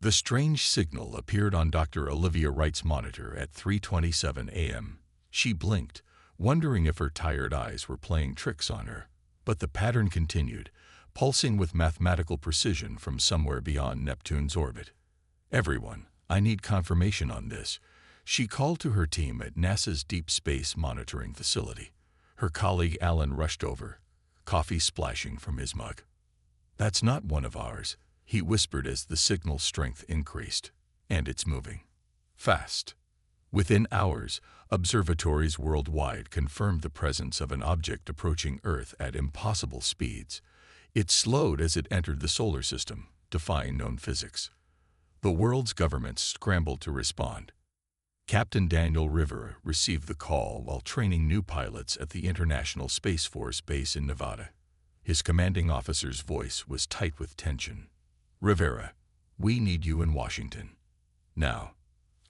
The strange signal appeared on Dr. Olivia Wright's monitor at 3:27 a.m. She blinked, wondering if her tired eyes were playing tricks on her. But the pattern continued, pulsing with mathematical precision from somewhere beyond Neptune's orbit. "Everyone, I need confirmation on this," she called to her team at NASA's Deep Space Monitoring Facility. Her colleague Alan rushed over, coffee splashing from his mug. "That's not one of ours," he whispered as the signal strength increased. "And it's moving. Fast." Within hours, observatories worldwide confirmed the presence of an object approaching Earth at impossible speeds. It slowed as it entered the solar system, defying known physics. The world's governments scrambled to respond. Captain Daniel Rivera received the call while training new pilots at the International Space Force base in Nevada. His commanding officer's voice was tight with tension. "Rivera, we need you in Washington. Now."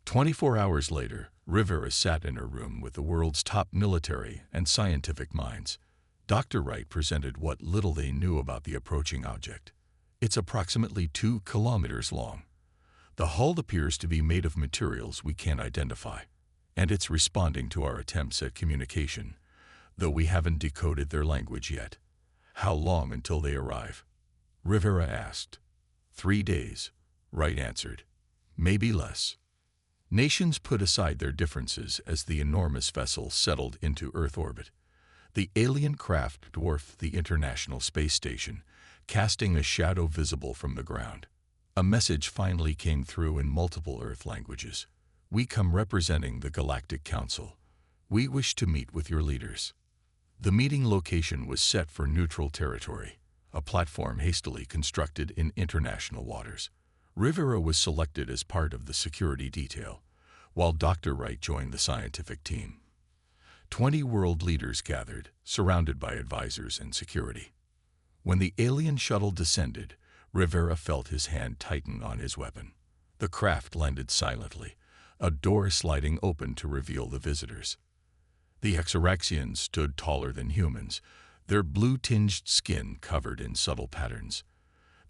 24 hours later, Rivera sat in her room with the world's top military and scientific minds. Dr. Wright presented what little they knew about the approaching object. "It's approximately 2 kilometers long. The hull appears to be made of materials we can't identify, and it's responding to our attempts at communication, though we haven't decoded their language yet." "How long until they arrive?" Rivera asked. 3 days, Wright answered. "Maybe less." Nations put aside their differences as the enormous vessel settled into Earth orbit. The alien craft dwarfed the International Space Station, casting a shadow visible from the ground. A message finally came through in multiple Earth languages. "We come representing the Galactic Council. We wish to meet with your leaders." The meeting location was set for neutral territory, a platform hastily constructed in international waters. Rivera was selected as part of the security detail, while Dr. Wright joined the scientific team. 20 world leaders gathered, surrounded by advisors and security. When the alien shuttle descended, Rivera felt his hand tighten on his weapon. The craft landed silently, a door sliding open to reveal the visitors. The Exoraxians stood taller than humans, their blue-tinged skin covered in subtle patterns.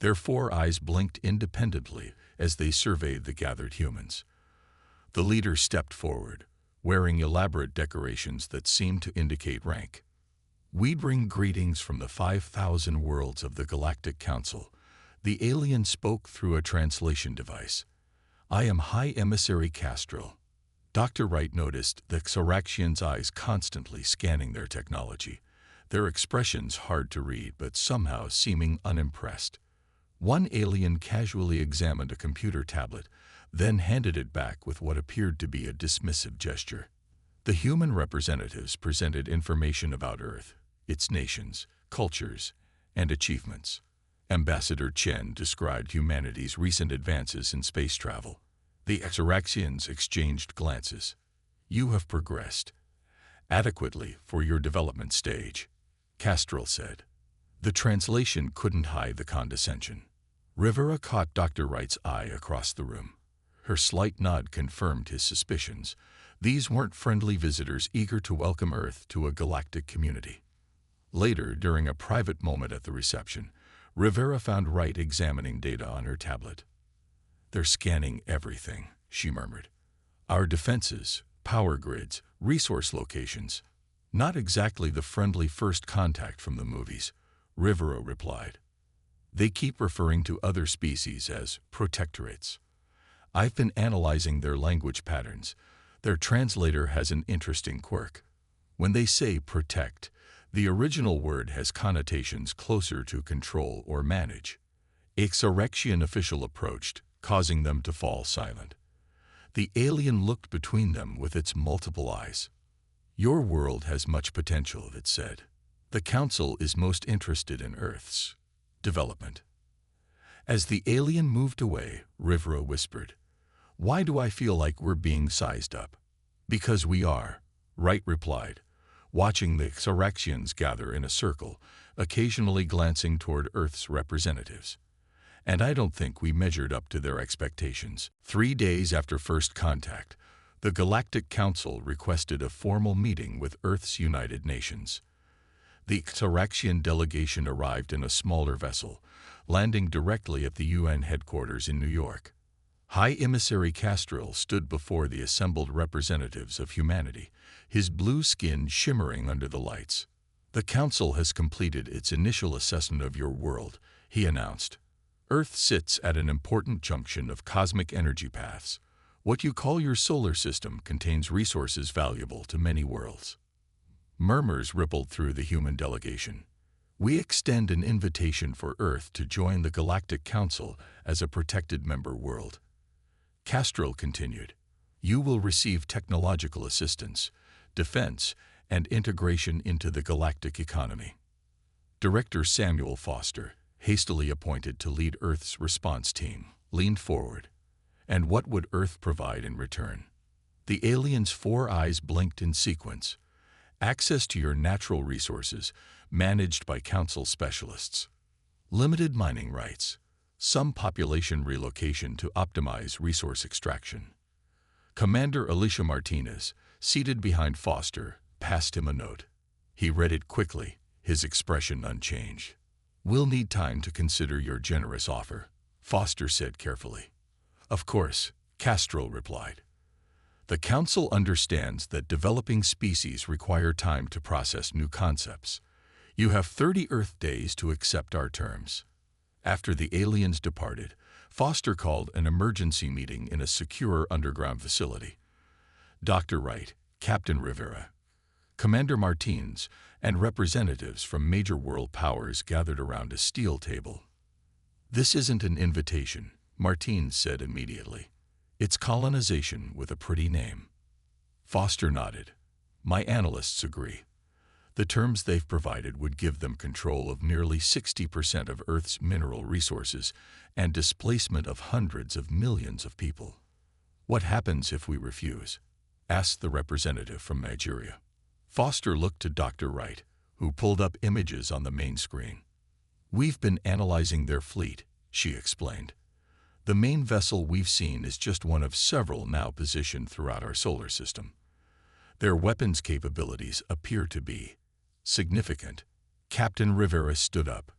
Their 4 eyes blinked independently as they surveyed the gathered humans. The leader stepped forward, wearing elaborate decorations that seemed to indicate rank. "We bring greetings from the 5,000 worlds of the Galactic Council," the alien spoke through a translation device. "I am High Emissary Castrel." Dr. Wright noticed the Exoraxians' eyes constantly scanning their technology, their expressions hard to read but somehow seeming unimpressed. One alien casually examined a computer tablet, then handed it back with what appeared to be a dismissive gesture. The human representatives presented information about Earth, its nations, cultures, and achievements. Ambassador Chen described humanity's recent advances in space travel. The Exoraxians exchanged glances. "You have progressed adequately for your development stage," Castrel said. The translation couldn't hide the condescension. Rivera caught Dr. Wright's eye across the room. Her slight nod confirmed his suspicions. These weren't friendly visitors eager to welcome Earth to a galactic community. Later, during a private moment at the reception, Rivera found Wright examining data on her tablet. "They're scanning everything," she murmured. "Our defenses, power grids, resource locations. Not exactly the friendly first contact from the movies," Rivera replied. "They keep referring to other species as protectorates. I've been analyzing their language patterns. Their translator has an interesting quirk. When they say protect, the original word has connotations closer to control or manage." A Exoraxian official approached, causing them to fall silent. The alien looked between them with its multiple eyes. "Your world has much potential," it said. "The Council is most interested in Earth's development." As the alien moved away, Rivera whispered, "Why do I feel like we're being sized up?" "Because we are," Wright replied, watching the Exoraxians gather in a circle, occasionally glancing toward Earth's representatives. "And I don't think we measured up to their expectations." 3 days after first contact, the Galactic Council requested a formal meeting with Earth's United Nations. The Exoraxian delegation arrived in a smaller vessel, landing directly at the UN headquarters in New York. High Emissary Castril stood before the assembled representatives of humanity, his blue skin shimmering under the lights. "The Council has completed its initial assessment of your world," he announced. "Earth sits at an important junction of cosmic energy paths. What you call your solar system contains resources valuable to many worlds." Murmurs rippled through the human delegation. "We extend an invitation for Earth to join the Galactic Council as a protected member world." Castril continued, "You will receive technological assistance, defense, and integration into the galactic economy." Director Samuel Foster, hastily appointed to lead Earth's response team, leaned forward. "And what would Earth provide in return?" The alien's 4 eyes blinked in sequence. "Access to your natural resources, managed by Council specialists. Limited mining rights. Some population relocation to optimize resource extraction." Commander Alicia Martinez, seated behind Foster, passed him a note. He read it quickly, his expression unchanged. "We'll need time to consider your generous offer," Foster said carefully. "Of course," Castril replied. "The Council understands that developing species require time to process new concepts. You have 30 Earth days to accept our terms." After the aliens departed, Foster called an emergency meeting in a secure underground facility. Dr. Wright, Captain Rivera, Commander Martins, and representatives from major world powers gathered around a steel table. "This isn't an invitation," Martins said immediately. "It's colonization with a pretty name." Foster nodded. "My analysts agree. The terms they've provided would give them control of nearly 60% of Earth's mineral resources and displacement of hundreds of millions of people." "What happens if we refuse?" asked the representative from Nigeria. Foster looked to Dr. Wright, who pulled up images on the main screen. "We've been analyzing their fleet," she explained. "The main vessel we've seen is just one of several now positioned throughout our solar system. Their weapons capabilities appear to be significant." Captain Rivera stood up.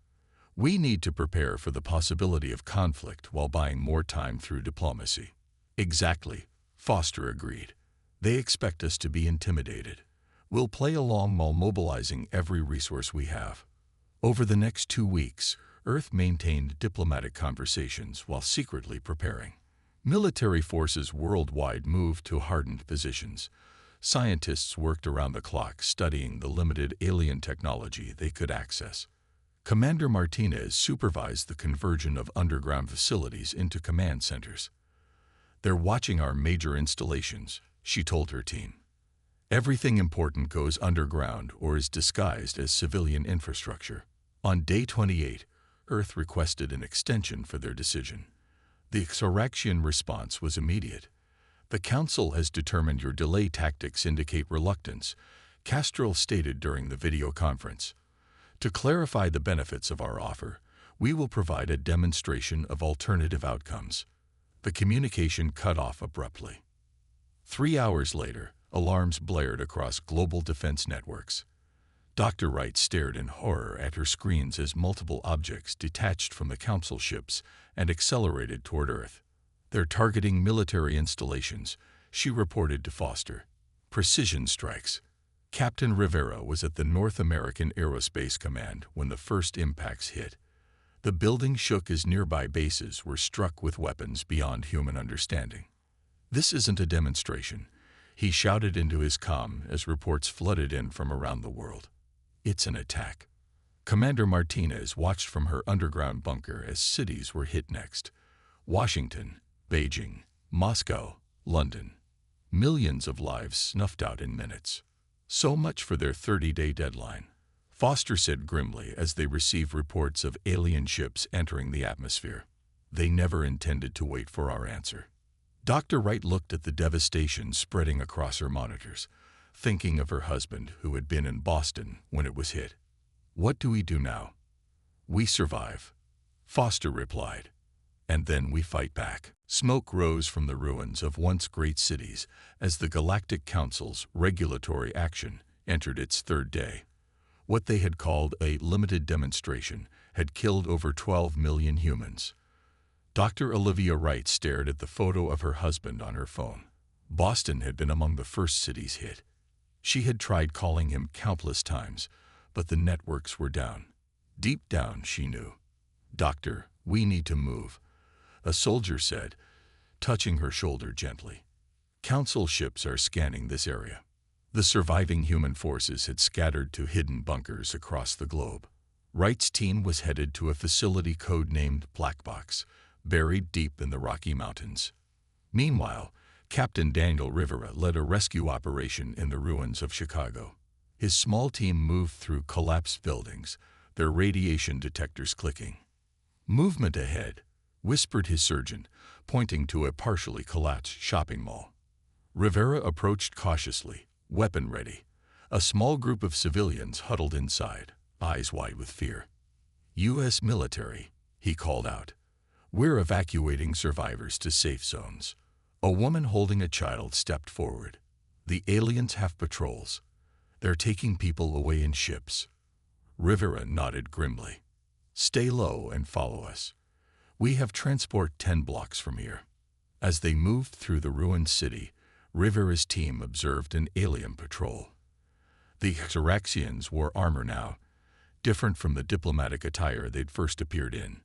"We need to prepare for the possibility of conflict while buying more time through diplomacy." "Exactly," Foster agreed. "They expect us to be intimidated. We'll play along while mobilizing every resource we have." Over the next 2 weeks, Earth maintained diplomatic conversations while secretly preparing. Military forces worldwide moved to hardened positions. Scientists worked around the clock studying the limited alien technology they could access. Commander Martinez supervised the conversion of underground facilities into command centers. "They're watching our major installations," she told her team. "Everything important goes underground or is disguised as civilian infrastructure." On day 28, Earth requested an extension for their decision. The Xoraxian response was immediate. "The Council has determined your delay tactics indicate reluctance," Castril stated during the video conference. "To clarify the benefits of our offer, we will provide a demonstration of alternative outcomes." The communication cut off abruptly. 3 hours later, alarms blared across global defense networks. Dr. Wright stared in horror at her screens as multiple objects detached from the Council ships and accelerated toward Earth. "They're targeting military installations," she reported to Foster. "Precision strikes." Captain Rivera was at the North American Aerospace Command when the first impacts hit. The building shook as nearby bases were struck with weapons beyond human understanding. "This isn't a demonstration," he shouted into his comm as reports flooded in from around the world. "It's an attack." Commander Martinez watched from her underground bunker as cities were hit next. Washington, Beijing, Moscow, London. Millions of lives snuffed out in minutes. "So much for their 30-day deadline," Foster said grimly as they received reports of alien ships entering the atmosphere. "They never intended to wait for our answer." Dr. Wright looked at the devastation spreading across her monitors, thinking of her husband who had been in Boston when it was hit. "What do we do now?" "We survive," Foster replied. "And then we fight back." Smoke rose from the ruins of once great cities as the Galactic Council's regulatory action entered its 3rd day. What they had called a limited demonstration had killed over 12 million humans. Dr. Olivia Wright stared at the photo of her husband on her phone. Boston had been among the first cities hit. She had tried calling him countless times, but the networks were down. Deep down, she knew. "Doctor, we need to move," a soldier said, touching her shoulder gently. "Council ships are scanning this area." The surviving human forces had scattered to hidden bunkers across the globe. Wright's team was headed to a facility codenamed Black Box, buried deep in the Rocky Mountains. Meanwhile, Captain Daniel Rivera led a rescue operation in the ruins of Chicago. His small team moved through collapsed buildings, their radiation detectors clicking. "Movement ahead," whispered his surgeon, pointing to a partially collapsed shopping mall. Rivera approached cautiously, weapon ready. A small group of civilians huddled inside, eyes wide with fear. "U.S. military," he called out. "We're evacuating survivors to safe zones." A woman holding a child stepped forward. "The aliens have patrols. They're taking people away in ships." Rivera nodded grimly. "Stay low and follow us. We have transport 10 blocks from here." As they moved through the ruined city, Rivera's team observed an alien patrol. The Xeraxians wore armor now, different from the diplomatic attire they'd first appeared in.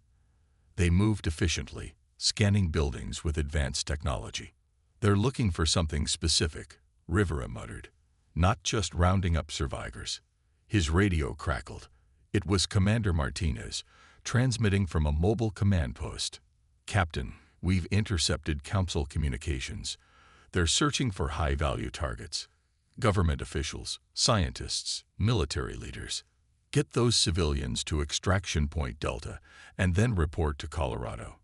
They moved efficiently, scanning buildings with advanced technology. "They're looking for something specific," Rivera muttered. "Not just rounding up survivors." His radio crackled. It was Commander Martinez, transmitting from a mobile command post. "Captain, we've intercepted Council communications. They're searching for high-value targets. Government officials, scientists, military leaders. Get those civilians to Extraction Point Delta and then report to Colorado.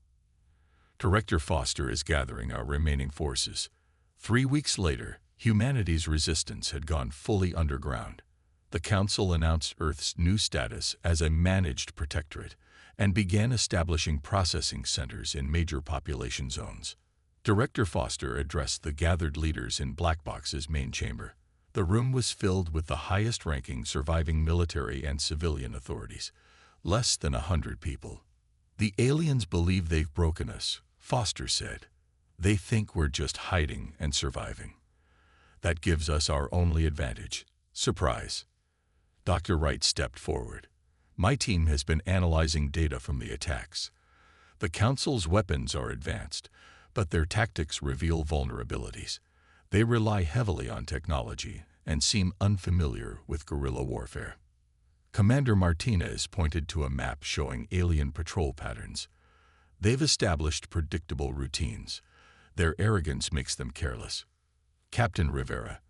Director Foster is gathering our remaining forces." 3 weeks later, humanity's resistance had gone fully underground. The Council announced Earth's new status as a managed protectorate and began establishing processing centers in major population zones. Director Foster addressed the gathered leaders in Black Box's main chamber. The room was filled with the highest-ranking surviving military and civilian authorities, less than 100 people. "The aliens believe they've broken us," Foster said. "They think we're just hiding and surviving. That gives us our only advantage: surprise." Dr. Wright stepped forward. "My team has been analyzing data from the attacks. The Council's weapons are advanced, but their tactics reveal vulnerabilities. They rely heavily on technology and seem unfamiliar with guerrilla warfare." Commander Martinez pointed to a map showing alien patrol patterns. "They've established predictable routines. Their arrogance makes them careless." Captain Rivera,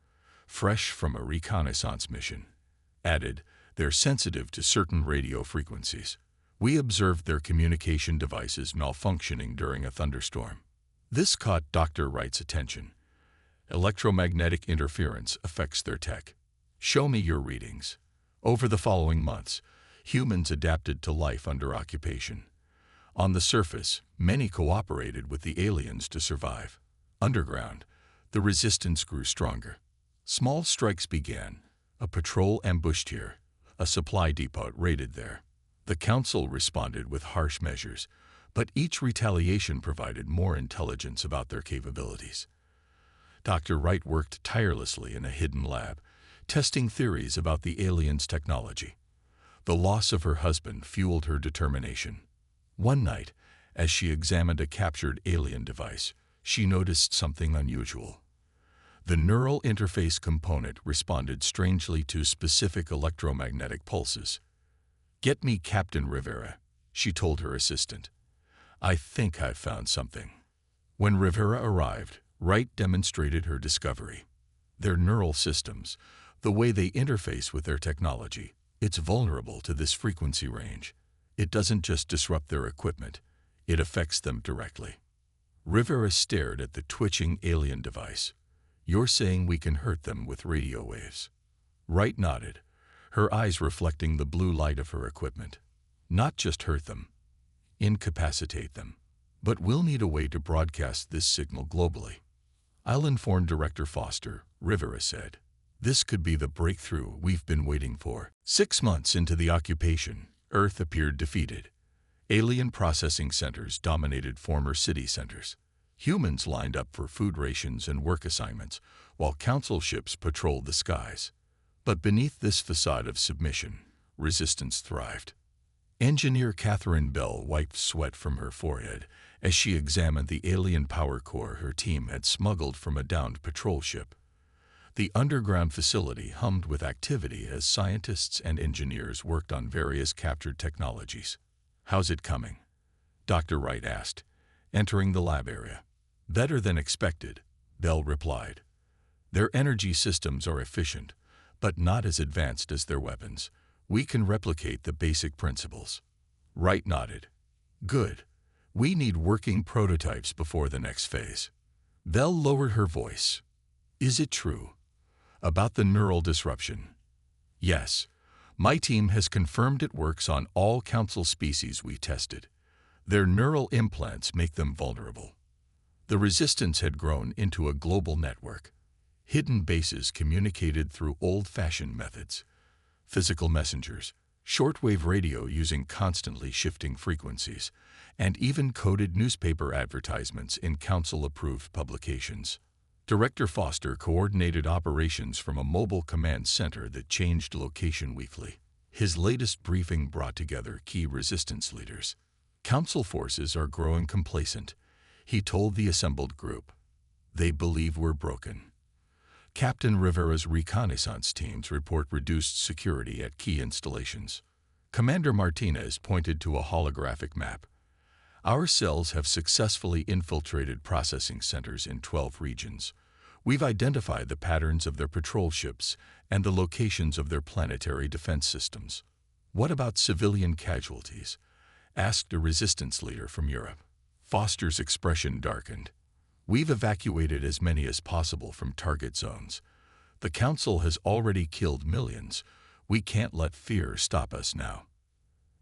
fresh from a reconnaissance mission, added, "They're sensitive to certain radio frequencies. We observed their communication devices malfunctioning during a thunderstorm." This caught Dr. Wright's attention. "Electromagnetic interference affects their tech. Show me your readings." Over the following months, humans adapted to life under occupation. On the surface, many cooperated with the aliens to survive. Underground, the resistance grew stronger. Small strikes began. A patrol ambushed here. A supply depot raided there. The Council responded with harsh measures, but each retaliation provided more intelligence about their capabilities. Dr. Wright worked tirelessly in a hidden lab, testing theories about the aliens' technology. The loss of her husband fueled her determination. One night, as she examined a captured alien device, she noticed something unusual. The neural interface component responded strangely to specific electromagnetic pulses. "Get me Captain Rivera," she told her assistant. "I think I've found something." When Rivera arrived, Wright demonstrated her discovery. Their neural systems, the way they interface with their technology, it's vulnerable to this frequency range. It doesn't just disrupt their equipment, it affects them directly. Rivera stared at the twitching alien device. "You're saying we can hurt them with radio waves?" Wright nodded, her eyes reflecting the blue light of her equipment. "Not just hurt them, incapacitate them. But we'll need a way to broadcast this signal globally." "I'll inform Director Foster," Rivera said. "This could be the breakthrough we've been waiting for." 6 months into the occupation, Earth appeared defeated. Alien processing centers dominated former city centers. Humans lined up for food rations and work assignments, while council ships patrolled the skies. But beneath this facade of submission, resistance thrived. Engineer Catherine Bell wiped sweat from her forehead as she examined the alien power core her team had smuggled from a downed patrol ship. The underground facility hummed with activity as scientists and engineers worked on various captured technologies. "How's it coming?" Dr. Wright asked, entering the lab area. "Better than expected," Bell replied. "Their energy systems are efficient, but not as advanced as their weapons. We can replicate the basic principles." Wright nodded. "Good. We need working prototypes before the next phase." Bell lowered her voice. "Is it true? About the neural disruption?" "Yes. My team has confirmed it works on all council species we tested. Their neural implants make them vulnerable." The resistance had grown into a global network. Hidden bases communicated through old-fashioned methods. Physical messengers, shortwave radio using constantly shifting frequencies, and even coded newspaper advertisements in council-approved publications. Director Foster coordinated operations from a mobile command center that changed location weekly. His latest briefing brought together key resistance leaders. "Council forces are growing complacent," he told the assembled group. "They believe we're broken." Captain Rivera's reconnaissance teams report reduced security at key installations. Commander Martinez pointed to a holographic map. "Our cells have successfully infiltrated processing centers in 12 regions. We've identified the patterns of their patrol ships and the locations of their planetary defense systems." "What about civilian casualties?" asked a resistance leader from Europe. Foster's expression darkened. "We've evacuated as many as possible from target zones. The Council has already killed millions. We can't let fear stop us now."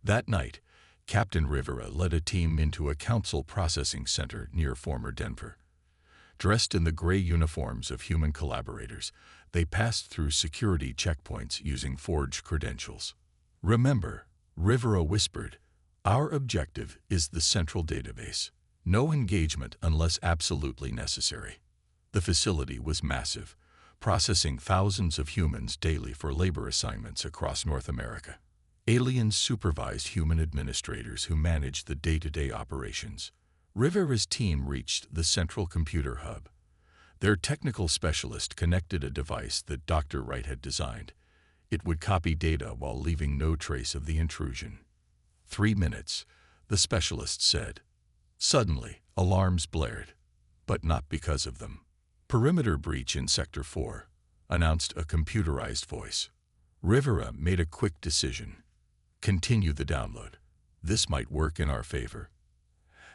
That night, Captain Rivera led a team into a council processing center near former Denver. Dressed in the gray uniforms of human collaborators, they passed through security checkpoints using forged credentials. "Remember," Rivera whispered, "our objective is the central database. No engagement unless absolutely necessary." The facility was massive, processing thousands of humans daily for labor assignments across North America. Aliens supervised human administrators who managed the day-to-day operations. Rivera's team reached the central computer hub. Their technical specialist connected a device that Dr. Wright had designed. It would copy data while leaving no trace of the intrusion. 3 minutes, the specialist said. Suddenly, alarms blared, but not because of them. "Perimeter breach in Sector 4, announced a computerized voice. Rivera made a quick decision. Continue the download. This might work in our favor.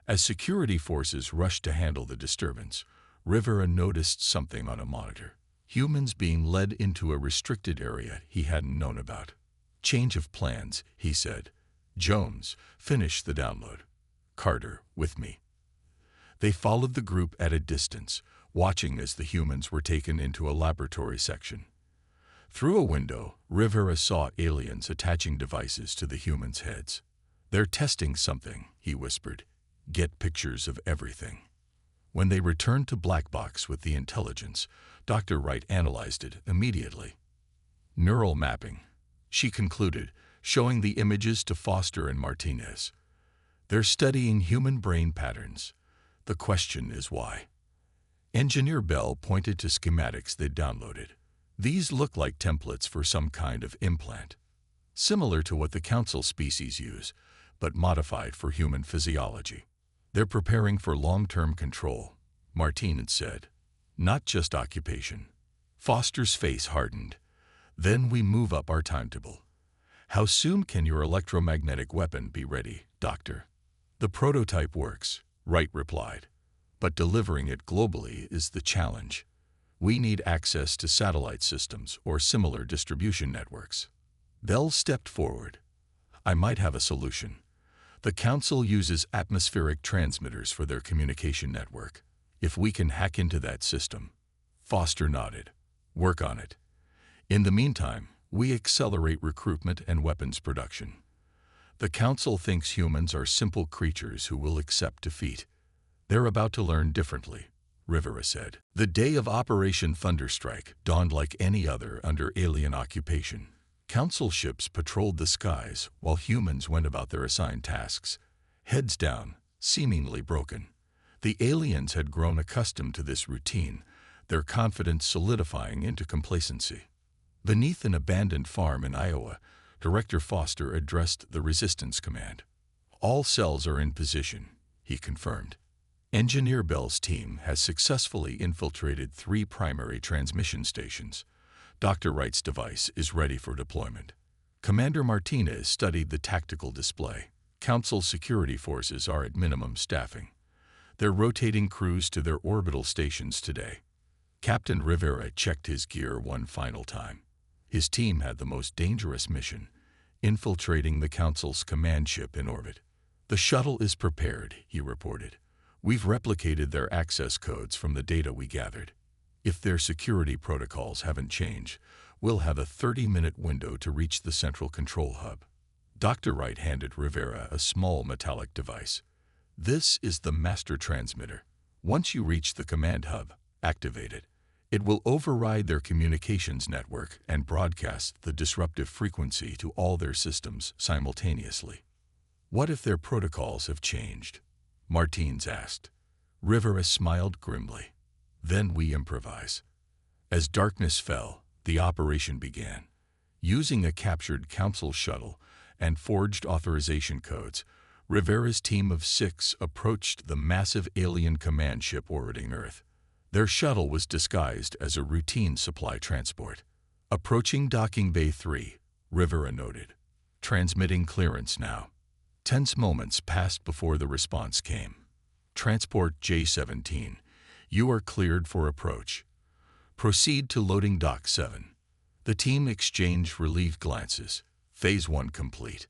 As security forces rushed to handle the disturbance, Rivera noticed something on a monitor. Humans being led into a restricted area he hadn't known about. "Change of plans," he said. "Jones, finish the download. Carter, with me." They followed the group at a distance, watching as the humans were taken into a laboratory section. Through a window, Rivera saw aliens attaching devices to the humans' heads. "They're testing something," he whispered. "Get pictures of everything." When they returned to Black Box with the intelligence, Dr. Wright analyzed it immediately. "Neural mapping," she concluded, showing the images to Foster and Martinez. "They're studying human brain patterns. The question is why." Engineer Bell pointed to schematics they'd downloaded. "These look like templates for some kind of implant, similar to what the council species use, but modified for human physiology. They're preparing for long-term control," Martinez said. "Not just occupation." Foster's face hardened. "Then we move up our timetable. How soon can your electromagnetic weapon be ready, Doctor?" "The prototype works," Wright replied, "but delivering it globally is the challenge. We need access to satellite systems or similar distribution networks." Bell stepped forward. "I might have a solution. The Council uses atmospheric transmitters for their communication network. If we can hack into that system." Foster nodded. "Work on it. In the meantime, we accelerate recruitment and weapons production." The Council thinks humans are simple creatures who will accept defeat. They're about to learn differently, Rivera said. The day of Operation Thunderstrike dawned like any other under alien occupation. Council ships patrolled the skies while humans went about their assigned tasks, heads down, seemingly broken. The aliens had grown accustomed to this routine, their confidence solidifying into complacency. Beneath an abandoned farm in Iowa, Director Foster addressed the Resistance Command. All cells are in position, he confirmed. Engineer Bell's team has successfully infiltrated 3 primary transmission stations. Dr. Wright's device is ready for deployment. Commander Martinez studied the tactical display. Council security forces are at minimum staffing. They're rotating crews to their orbital stations today. Captain Rivera checked his gear one final time. His team had the most dangerous mission, infiltrating the Council's command ship in orbit. The shuttle is prepared, he reported. We've replicated their access codes from the data we gathered. If their security protocols haven't changed, we'll have a 30-minute window to reach the central control hub. Dr. Wright handed Rivera a small metallic device. This is the master transmitter. Once you reach the command hub, activate it. It will override their communications network and broadcast the disruptive frequency to all their systems simultaneously. What if their protocols have changed? Martins asked. Rivera smiled grimly. Then we improvise. As darkness fell, the operation began. Using a captured Council shuttle and forged authorization codes, Rivera's team of 6 approached the massive alien command ship orbiting Earth. Their shuttle was disguised as a routine supply transport. Approaching Docking Bay 3, Rivera noted. Transmitting clearance now. Tense moments passed before the response came. Transport J-17. You are cleared for approach. Proceed to loading dock 7. The team exchanged relieved glances. Phase 1 complete.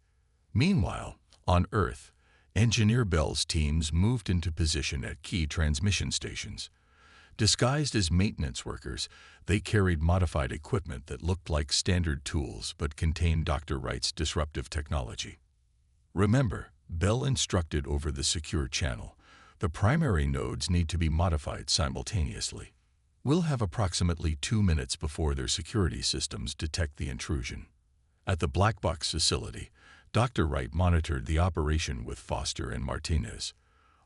Meanwhile, on Earth, Engineer Bell's teams moved into position at key transmission stations. Disguised as maintenance workers, they carried modified equipment that looked like standard tools but contained Dr. Wright's disruptive technology. Remember, Bell instructed over the secure channel. The primary nodes need to be modified simultaneously. We'll have approximately 2 minutes before their security systems detect the intrusion. At the Black Box facility, Dr. Wright monitored the operation with Foster and Martinez.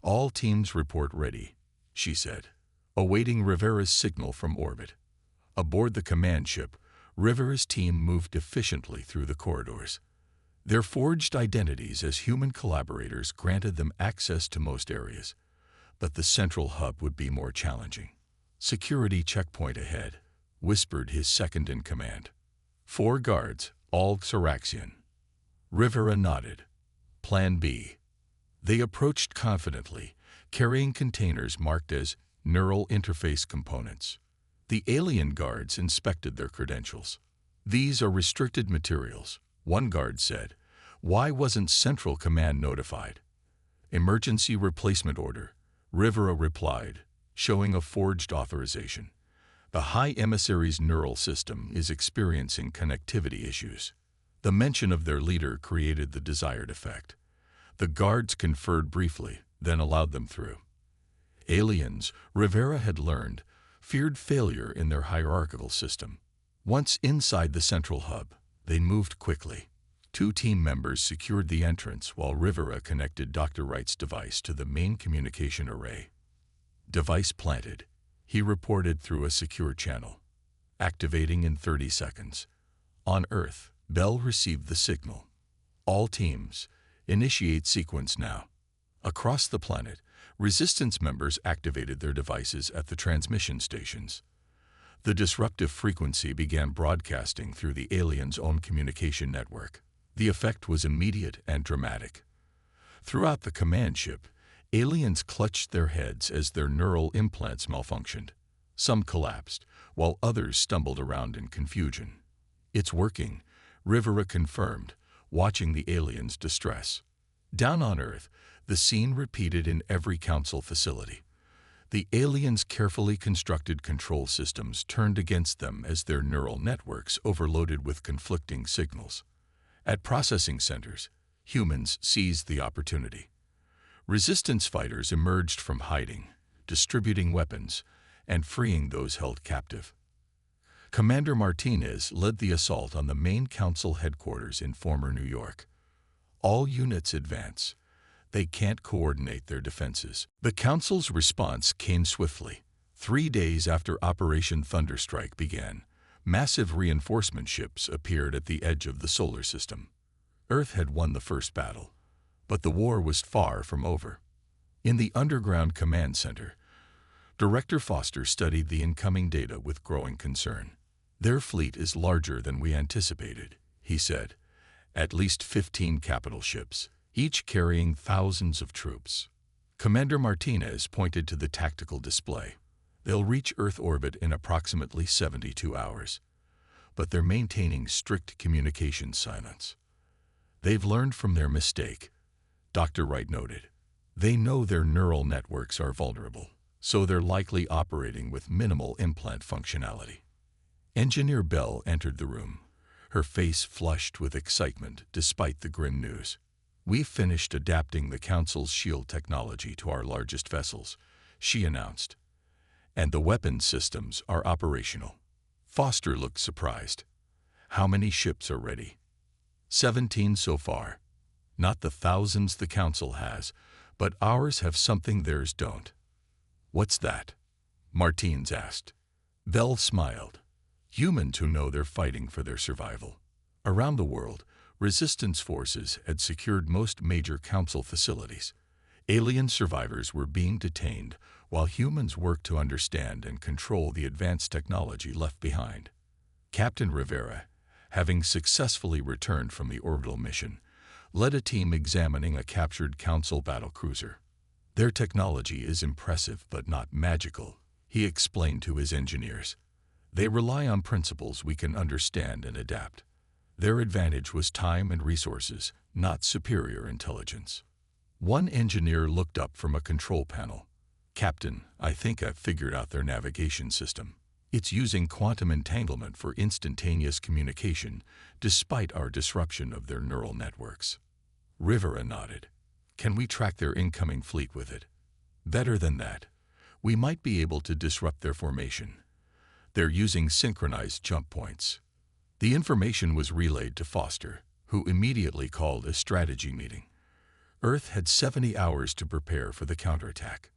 All teams report ready, she said, awaiting Rivera's signal from orbit. Aboard the command ship, Rivera's team moved efficiently through the corridors. Their forged identities as human collaborators granted them access to most areas, but the central hub would be more challenging. Security checkpoint ahead, whispered his second-in-command. 4 guards, all Xeraxian. Rivera nodded. Plan B. They approached confidently, carrying containers marked as neural interface components. The alien guards inspected their credentials. These are restricted materials, one guard said. Why wasn't Central Command notified? Emergency replacement order, Rivera replied, showing a forged authorization. The High Emissary's neural system is experiencing connectivity issues. The mention of their leader created the desired effect. The guards conferred briefly, then allowed them through. Aliens, Rivera had learned, feared failure in their hierarchical system. Once inside the central hub, they moved quickly. 2 team members secured the entrance while Rivera connected Dr. Wright's device to the main communication array. Device planted, he reported through a secure channel. Activating in 30 seconds. On Earth, Bell received the signal. All teams, initiate sequence now. Across the planet, Resistance members activated their devices at the transmission stations. The disruptive frequency began broadcasting through the aliens' own communication network. The effect was immediate and dramatic. Throughout the command ship, aliens clutched their heads as their neural implants malfunctioned. Some collapsed, while others stumbled around in confusion. It's working, Rivera confirmed, watching the aliens' distress. Down on Earth, the scene repeated in every Council facility. The aliens' carefully constructed control systems turned against them as their neural networks overloaded with conflicting signals. At processing centers, Humans seized the opportunity. Resistance fighters emerged from hiding, distributing weapons, and freeing those held captive. Commander Martinez led the assault on the main council headquarters in former New York. All units advance. They can't coordinate their defenses. The council's response came swiftly. 3 days after Operation Thunderstrike began, massive reinforcement ships appeared at the edge of the solar system. Earth had won the first battle, but the war was far from over. In the underground command center, Director Foster studied the incoming data with growing concern. "Their fleet is larger than we anticipated," he said. "At least 15 capital ships, each carrying thousands of troops." Commander Martinez pointed to the tactical display. "They'll reach Earth orbit in approximately 72 hours, but they're maintaining strict communication silence. They've learned from their mistake," Dr. Wright noted. "They know their neural networks are vulnerable, so they're likely operating with minimal implant functionality." Engineer Bell entered the room, her face flushed with excitement despite the grim news. "We've finished adapting the Council's shield technology to our largest vessels," she announced, "and the weapons systems are operational." Foster looked surprised. "How many ships are ready?" 17 so far. Not the thousands the Council has, but ours have something theirs don't." "What's that?" Martins asked. Bell smiled. "Humans who know they're fighting for their survival." Around the world, resistance forces had secured most major Council facilities. Alien survivors were being detained while humans worked to understand and control the advanced technology left behind. Captain Rivera, having successfully returned from the orbital mission, led a team examining a captured Council battlecruiser. "Their technology is impressive but not magical," he explained to his engineers. "They rely on principles we can understand and adapt." Their advantage was time and resources, not superior intelligence. One engineer looked up from a control panel. "Captain, I think I've figured out their navigation system. It's using quantum entanglement for instantaneous communication, despite our disruption of their neural networks." Rivera nodded. "Can we track their incoming fleet with it?" "Better than that. We might be able to disrupt their formation. They're using synchronized jump points." The information was relayed to Foster, who immediately called a strategy meeting. Earth had 70 hours to prepare for the counterattack.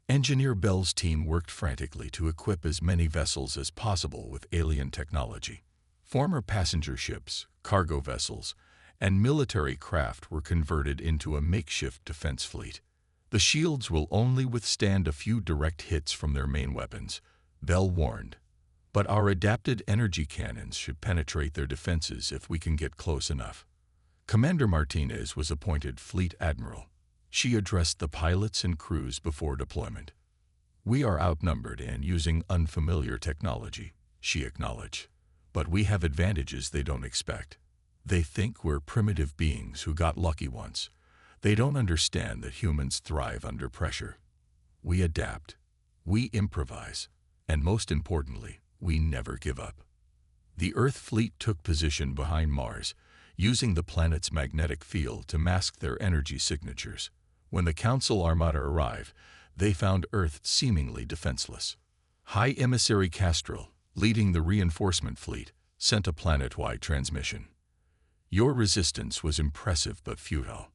Engineer Bell's team worked frantically to equip as many vessels as possible with alien technology. Former passenger ships, cargo vessels, and military craft were converted into a makeshift defense fleet. "The shields will only withstand a few direct hits from their main weapons," Bell warned. "But our adapted energy cannons should penetrate their defenses if we can get close enough." Commander Martinez was appointed Fleet Admiral. She addressed the pilots and crews before deployment. "We are outnumbered and using unfamiliar technology," she acknowledged. "But we have advantages they don't expect. They think we're primitive beings who got lucky once. They don't understand that humans thrive under pressure. We adapt. We improvise. And most importantly, we never give up." The Earth fleet took position behind Mars, using the planet's magnetic field to mask their energy signatures. When the Council Armada arrived, they found Earth seemingly defenseless. High Emissary Castrol, leading the reinforcement fleet, sent a planet-wide transmission. "Your resistance was impressive but futile.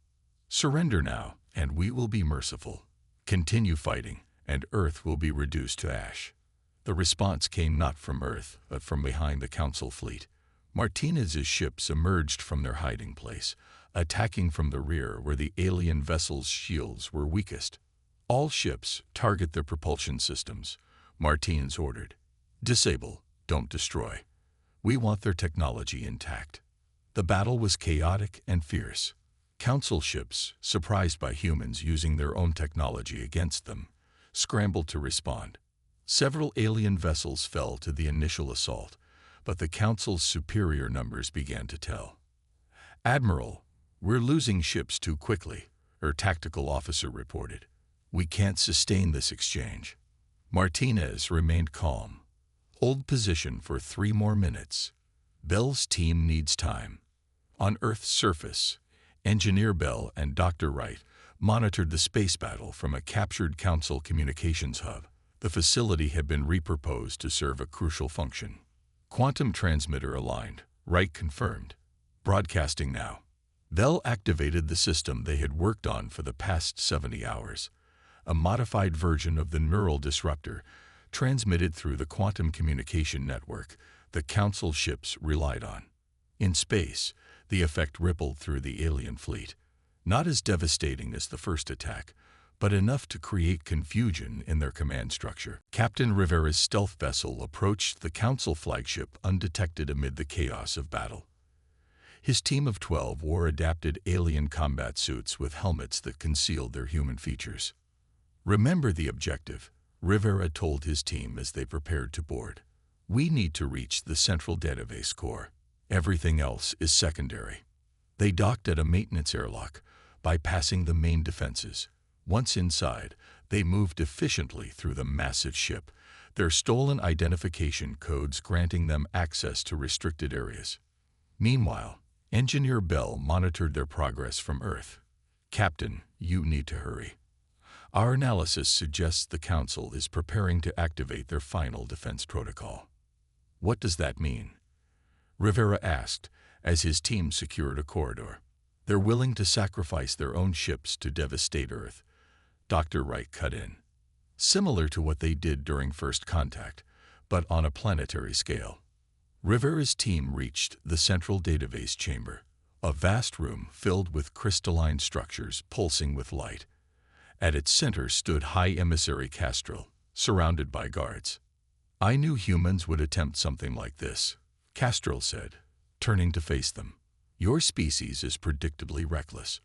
Surrender now, and we will be merciful. Continue fighting, and Earth will be reduced to ash." The response came not from Earth, but from behind the Council fleet. Martinez's ships emerged from their hiding place, attacking from the rear where the alien vessel's shields were weakest. "All ships target their propulsion systems," Martinez ordered. "Disable, don't destroy. We want their technology intact." The battle was chaotic and fierce. Council ships, surprised by humans using their own technology against them, scrambled to respond. Several alien vessels fell to the initial assault, but the Council's superior numbers began to tell. "Admiral, we're losing ships too quickly," her tactical officer reported. "We can't sustain this exchange." Martinez remained calm. "Hold position for 3 more minutes. Bell's team needs time." On Earth's surface, Engineer Bell and Dr. Wright monitored the space battle from a captured Council communications hub. The facility had been repurposed to serve a crucial function. Quantum transmitter aligned, Wright confirmed. Broadcasting now. Bell activated the system they had worked on for the past 70 hours. A modified version of the neural disruptor transmitted through the quantum communication network the Council ships relied on. In space, the effect rippled through the alien fleet, not as devastating as the first attack, but enough to create confusion in their command structure. Captain Rivera's stealth vessel approached the Council flagship undetected amid the chaos of battle. His team of 12 wore adapted alien combat suits with helmets that concealed their human features. "Remember the objective," Rivera told his team as they prepared to board. "We need to reach the central database core. Everything else is secondary." They docked at a maintenance airlock, bypassing the main defenses. Once inside, they moved efficiently through the massive ship, their stolen identification codes granting them access to restricted areas. Meanwhile, Engineer Bell monitored their progress from Earth. "Captain, you need to hurry. Our analysis suggests the Council is preparing to activate their final defense protocol." "What does that mean?" Rivera asked as his team secured a corridor. "They're willing to sacrifice their own ships to devastate Earth," Dr. Wright cut in. "Similar to what they did during first contact, but on a planetary scale." Rivera's team reached the central database chamber, a vast room filled with crystalline structures pulsing with light. At its center stood High Emissary Castrol, surrounded by guards. "I knew humans would attempt something like this," Castrol said, turning to face them. "Your species is predictably reckless."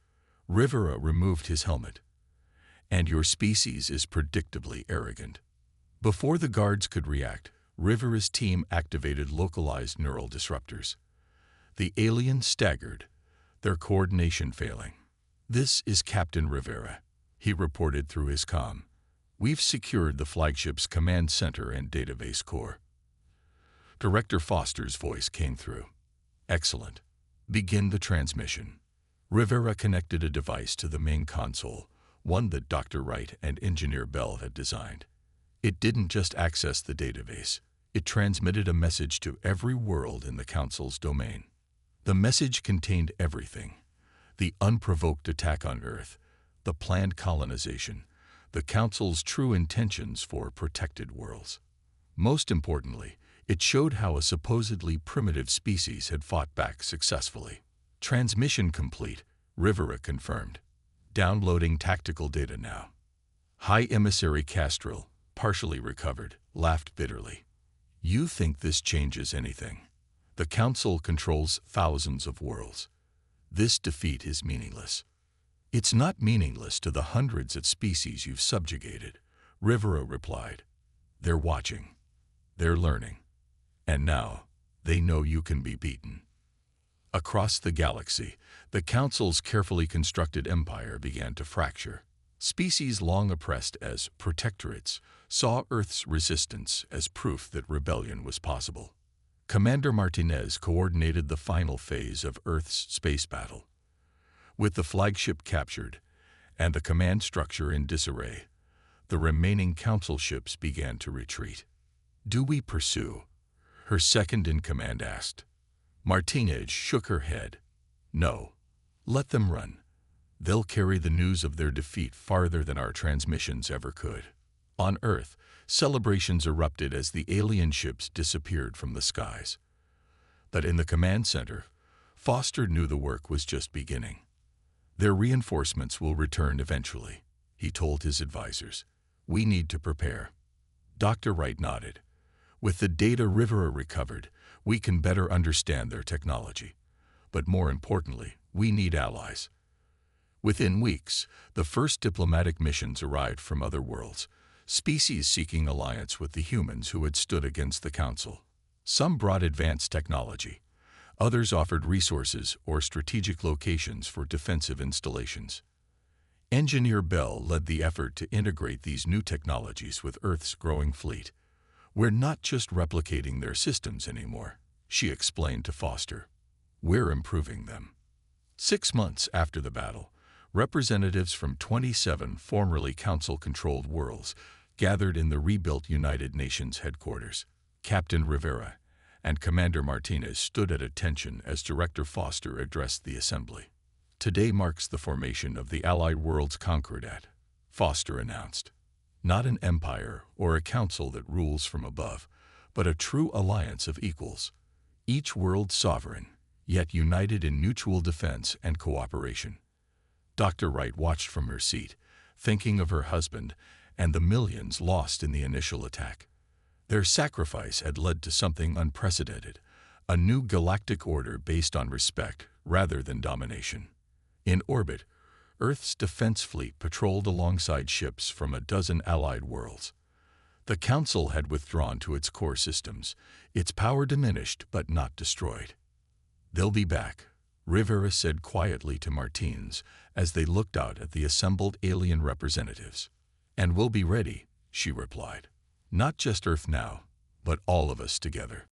Rivera removed his helmet. "And your species is predictably arrogant." Before the guards could react, Rivera's team activated localized neural disruptors. The aliens staggered, their coordination failing. "This is Captain Rivera," he reported through his comm. "We've secured the flagship's command center and database core." Director Foster's voice came through. "Excellent. Begin the transmission." Rivera connected a device to the main console, one that Dr. Wright and Engineer Bell had designed. It didn't just access the database. It transmitted a message to every world in the Council's domain. The message contained everything: the unprovoked attack on Earth, the planned colonization, the Council's true intentions for protected worlds. Most importantly, it showed how a supposedly primitive species had fought back successfully. "Transmission complete," Rivera confirmed. "Downloading tactical data now." High Emissary Castrol, partially recovered, laughed bitterly. "You think this changes anything? The Council controls thousands of worlds. This defeat is meaningless." "It's not meaningless to the hundreds of species you've subjugated," Rivera replied. "They're watching. They're learning. And now, they know you can be beaten." Across the galaxy, the Council's carefully constructed empire began to fracture. Species long oppressed as protectorates saw Earth's resistance as proof that rebellion was possible. Commander Martinez coordinated the final phase of Earth's space battle. With the flagship captured and the command structure in disarray, the remaining Council ships began to retreat. "Do we pursue?" her second-in-command asked. Martinez shook her head. "No. Let them run. They'll carry the news of their defeat farther than our transmissions ever could." On Earth, celebrations erupted as the alien ships disappeared from the skies. But in the command center, Foster knew the work was just beginning. "Their reinforcements will return eventually," he told his advisors. "We need to prepare." Dr. Wright nodded. "With the data Rivera recovered, we can better understand their technology. But more importantly, we need allies." Within weeks, the first diplomatic missions arrived from other worlds, species seeking alliance with the humans who had stood against the Council. Some brought advanced technology. Others offered resources or strategic locations for defensive installations. Engineer Bell led the effort to integrate these new technologies with Earth's growing fleet. "We're not just replicating their systems anymore," she explained to Foster. "We're improving them." 6 months after the battle, representatives from 27 formerly Council-controlled worlds gathered in the rebuilt United Nations headquarters. Captain Rivera and Commander Martinez stood at attention as Director Foster addressed the assembly. Today marks the formation of the Allied worlds conquered at, Foster announced. Not an empire or a council that rules from above, but a true alliance of equals, each world sovereign, yet united in mutual defense and cooperation. Dr. Wright watched from her seat, thinking of her husband and the millions lost in the initial attack. Their sacrifice had led to something unprecedented, a new galactic order based on respect rather than domination. In orbit, Earth's defense fleet patrolled alongside ships from a dozen allied worlds. The Council had withdrawn to its core systems, its power diminished but not destroyed. "They'll be back," Rivera said quietly to Martins as they looked out at the assembled alien representatives. "And we'll be ready," she replied. "Not just Earth now, but all of us together."